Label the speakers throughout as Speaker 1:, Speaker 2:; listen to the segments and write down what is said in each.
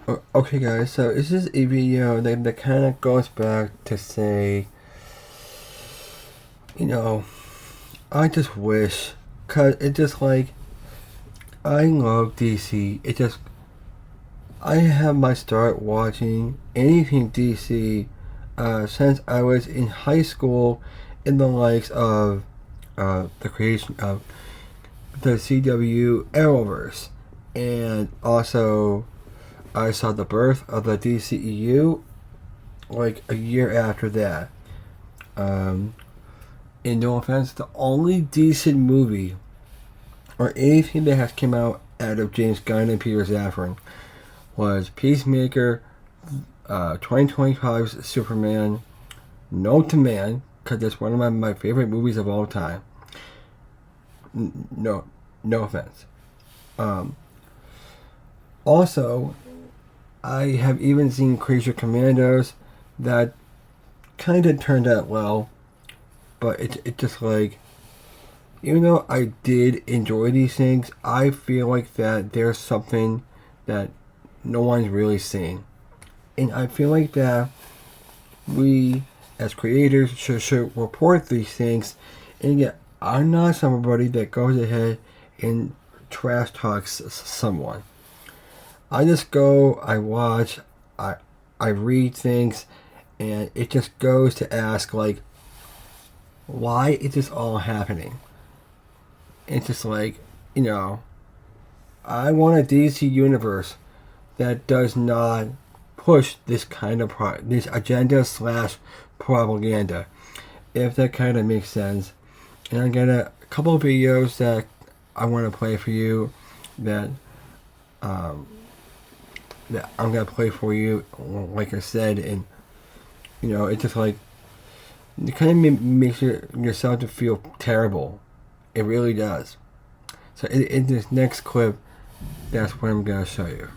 Speaker 1: Okay, guys, so this is a video that kind of goes back to say, you know, I just wish, cause it just like, I love DC. I have my start watching anything DC since I was in high school in the likes of the creation of the CW Arrowverse, and also I saw the birth of the DCEU like a year after that. In no offense, the only decent movie or anything that has come out of James Gunn and Peter Safran was Peacemaker, 2025's Superman, Known to Man, because it's one of my favorite movies of all time. No offense. Also, I have even seen Creature Commandos that kind of turned out well, but it just like, even though I did enjoy these things, I feel like that there's something that no one's really seeing. And I feel like that we, as creators, should report these things. And yet, I'm not somebody that goes ahead and trash talks someone. I just go, I watch, I read things, and it just goes to ask, like, why is this all happening? It's just like, I want a DC universe that does not push this kind of this agenda / propaganda, if that kind of makes sense. And I got a couple of videos that I want to play for you that that I'm gonna play for you, like I said, and it's just like it kind of makes yourself to feel terrible. It really does. So in this next clip, that's what I'm gonna show you.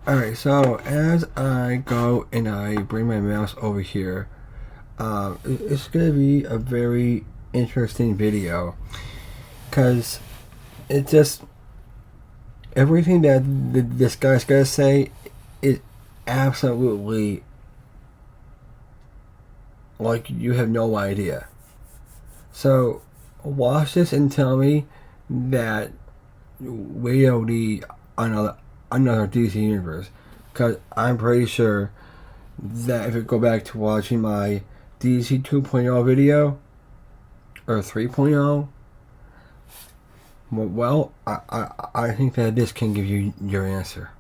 Speaker 1: Alright, so as I go and I bring my mouse over here, it's gonna be a very interesting video, because it just, everything that this guy's gonna say is absolutely like you have no idea. So watch this and tell me that we don't need another DC universe, because I'm pretty sure that if you go back to watching my DC 2.0 video or 3.0, well, I think that this can give you your answer.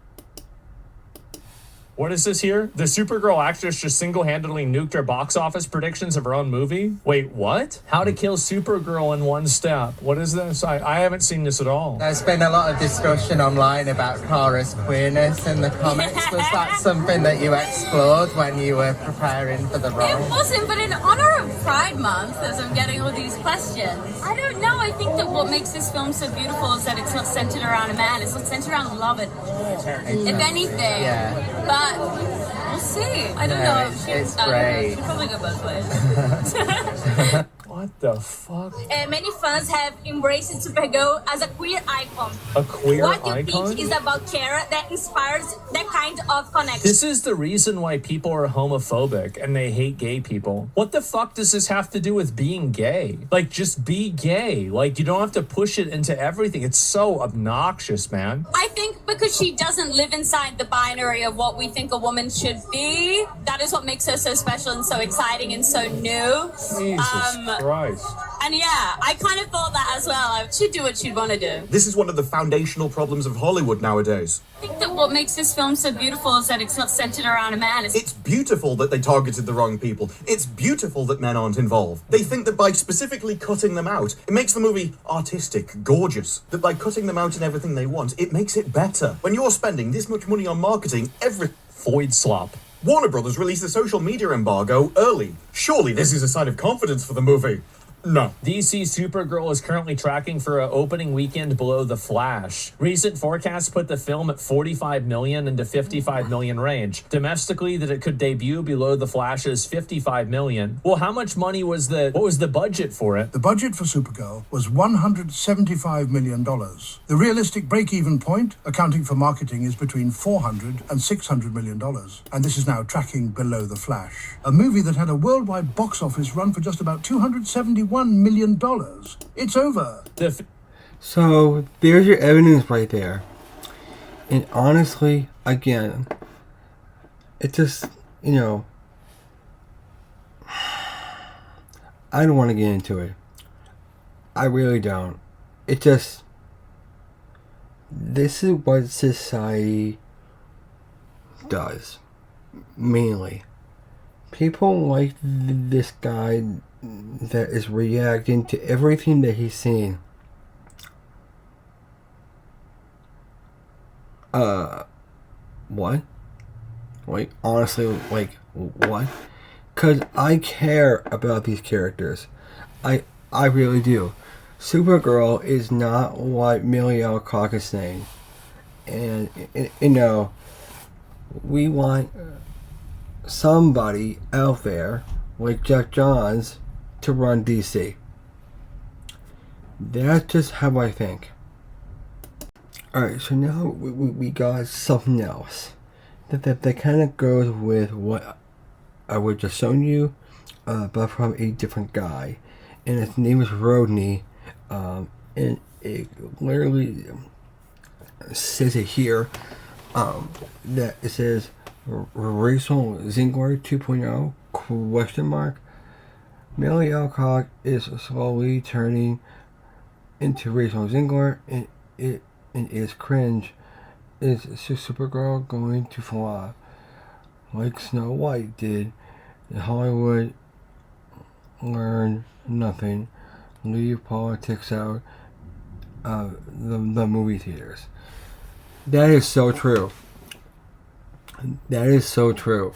Speaker 2: What is this here? The Supergirl actress just single-handedly nuked her box office predictions of her own movie? Wait, what? How to kill Supergirl in one step. What is this? I haven't seen this at all.
Speaker 3: There's been a lot of discussion online about Kara's queerness in the comics. Was that something that you explored when you were preparing for the role?
Speaker 4: It wasn't, but in honor of Pride Month, as I'm getting all these questions, I don't know. I think that what makes this film so beautiful is that it's not centered around a man. It's not centered around love, if anything.
Speaker 3: Yeah.
Speaker 4: But we'll see. I don't know.
Speaker 3: It's great.
Speaker 4: She'll probably go both ways.
Speaker 2: What the fuck?
Speaker 4: Many fans have embraced Supergirl as a queer icon.
Speaker 2: A queer icon?
Speaker 4: What do you think is about Kara that inspires that kind of connection?
Speaker 2: This is the reason why people are homophobic and they hate gay people. What the fuck does this have to do with being gay? Like, just be gay. Like, you don't have to push it into everything. It's so obnoxious, man.
Speaker 4: I think because she doesn't live inside the binary of what we think a woman should be, that is what makes her so special and so exciting and so new.
Speaker 2: Jesus Christ.
Speaker 4: And yeah, I kind of thought that as well. She'd do what she'd want to do.
Speaker 5: This is one of the foundational problems of Hollywood nowadays.
Speaker 4: I think that what makes this film so beautiful is that it's not centered around a man.
Speaker 5: It's beautiful that they targeted the wrong people. It's beautiful that men aren't involved. They think that by specifically cutting them out, it makes the movie artistic, gorgeous. That by cutting them out in everything they want, it makes it better. When you're spending this much money on marketing,
Speaker 2: Void slop.
Speaker 5: Warner Brothers released a social media embargo early. Surely this is a sign of confidence for the movie. No.
Speaker 2: DC Supergirl is currently tracking for an opening weekend below The Flash. Recent forecasts put the film at 45 million into 55 million range. Domestically, that it could debut below The Flash's 55 million. Well, how much money what was the budget for it?
Speaker 6: The budget for Supergirl was $175 million. The realistic break-even point, accounting for marketing, is between $400 and $600 million. And this is now tracking below The Flash, a movie that had a worldwide box office run for just about $271 million. It's over.
Speaker 1: So there's your evidence right there. And honestly, again, it just, I don't want to get into it. I really don't. It just, this is what society does, mainly. People like this guy that is reacting to everything that he's seeing. What? Like, honestly, like, what? Because I care about these characters. I really do. Supergirl is not what Millie Alcock is saying. And, we want somebody out there, like Jeff Johns, to run DC. That's just how I think. Alright, so now we got something else that kind of goes with what I was just showing you, but from a different guy. And his name is Rodney, and it literally says it here, that it says Rachel Ziegler 2.0 question mark. Millie Alcock is slowly turning into Rachel Ziegler, and it is cringe. Is Supergirl going to flop like Snow White did? Hollywood learn nothing. Leave politics out of the movie theaters. That is so true. That is so true.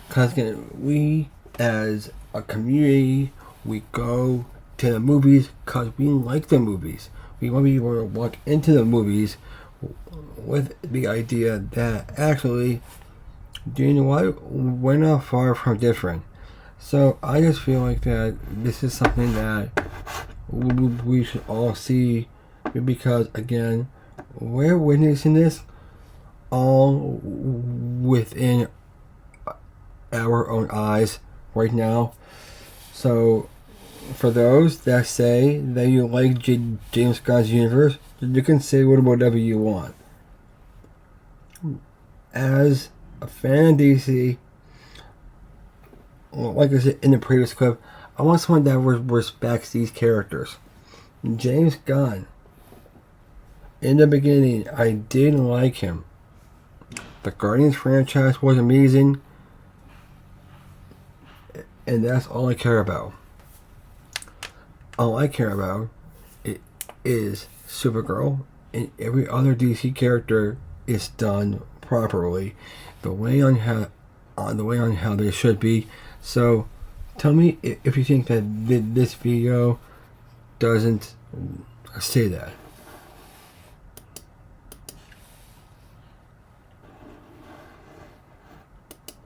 Speaker 1: Because we, as a community, we go to the movies because we like the movies. We want to be able to walk into the movies with the idea that actually, do you know what? We're not far from different. So I just feel like that this is something that we should all see, because again, we're witnessing this all within our own eyes right now. So for those that say that you like James Gunn's universe, you can say whatever you want. As a fan of DC, like I said in the previous clip, I want someone that respects these characters. James Gunn, in the beginning, I didn't like him. The Guardians franchise was amazing, and that's all I care about. All I care about is Supergirl, and every other DC character is done properly, the way on how they should be. So, tell me if you think that this video doesn't say that.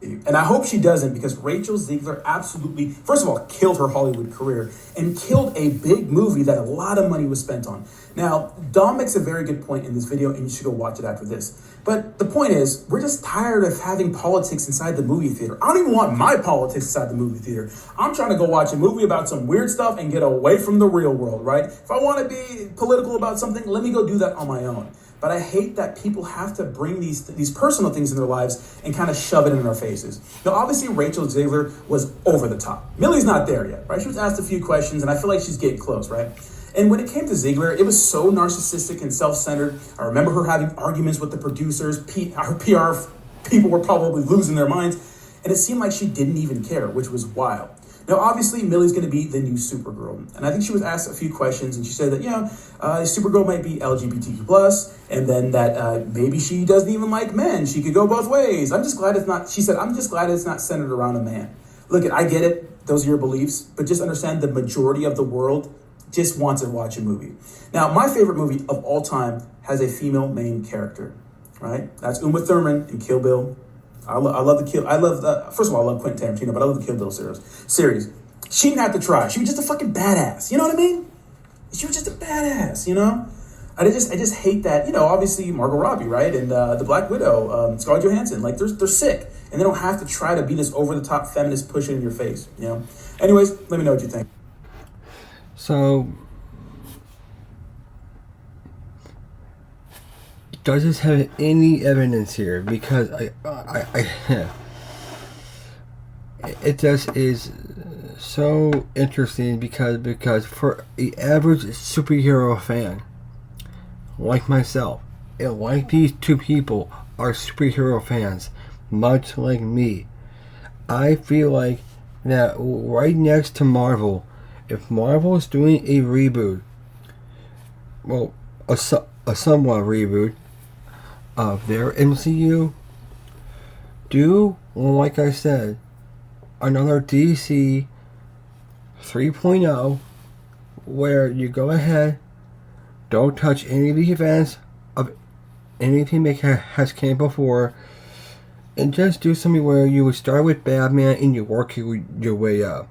Speaker 7: And I hope she doesn't, because Rachel Ziegler absolutely, first of all, killed her Hollywood career and killed a big movie that a lot of money was spent on. Now, Dom makes a very good point in this video, and you should go watch it after this. But the point is, we're just tired of having politics inside the movie theater. I don't even want my politics inside the movie theater. I'm trying to go watch a movie about some weird stuff and get away from the real world, right? If I want to be political about something, let me go do that on my own. But I hate that people have to bring these personal things in their lives and kind of shove it in our faces. Now, obviously, Rachel Ziegler was over the top. Millie's not there yet, right? She was asked a few questions, and I feel like she's getting close, right? And when it came to Ziegler, it was so narcissistic and self-centered. I remember her having arguments with the producers. Her PR people were probably losing their minds. And it seemed like she didn't even care, which was wild. Now, obviously, Millie's going to be the new Supergirl. And I think she was asked a few questions, and she said that, Supergirl might be LGBTQ+, and then that maybe she doesn't even like men. She could go both ways. I'm just glad it's not centered around a man. Look, I get it. those are your beliefs, but just understand the majority of the world just wants to watch a movie. Now, my favorite movie of all time has a female main character, right? That's Uma Thurman in Kill Bill. I love first of all, I love Quentin Tarantino, but I love the Kill Bill series. She didn't have to try. She was just a fucking badass. You know what I mean? She was just a badass, you know? I just hate that, you know, obviously Margot Robbie, right? And the Black Widow, Scarlett Johansson, like they're sick. And they don't have to try to be this over-the-top feminist pushing in your face, you know? Anyways, let me know what you think.
Speaker 1: So, does this have any evidence here? Because it just is so interesting because for the average superhero fan like myself, and like these two people are superhero fans, much like me, I feel like that right next to Marvel, if Marvel is doing a reboot, well, a somewhat reboot of their MCU, do, like I said, another DC 3.0 where you go ahead, don't touch any of the events of anything that has came before, and just do something where you would start with Batman and you work your way up.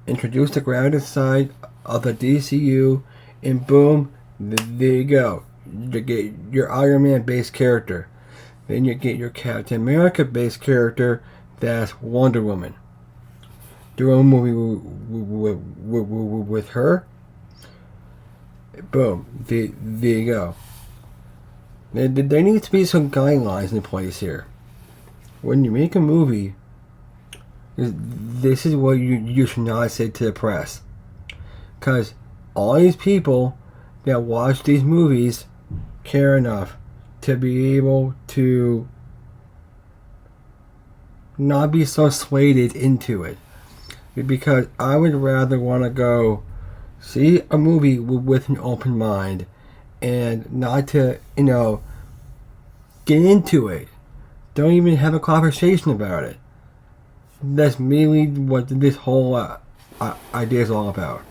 Speaker 1: Introduce the grounded side of the DCU, and boom, there you go. You get your Iron Man based character. Then you get your Captain America based character, that's Wonder Woman. Do a movie with her. Boom, there you go. There needs to be some guidelines in place here. When you make a movie, this is what you should not say to the press. Because all these people that watch these movies care enough to be able to not be so swayed into it. Because I would rather want to go see a movie with an open mind and not to, you know, get into it. Don't even have a conversation about it. That's mainly what this whole idea is all about.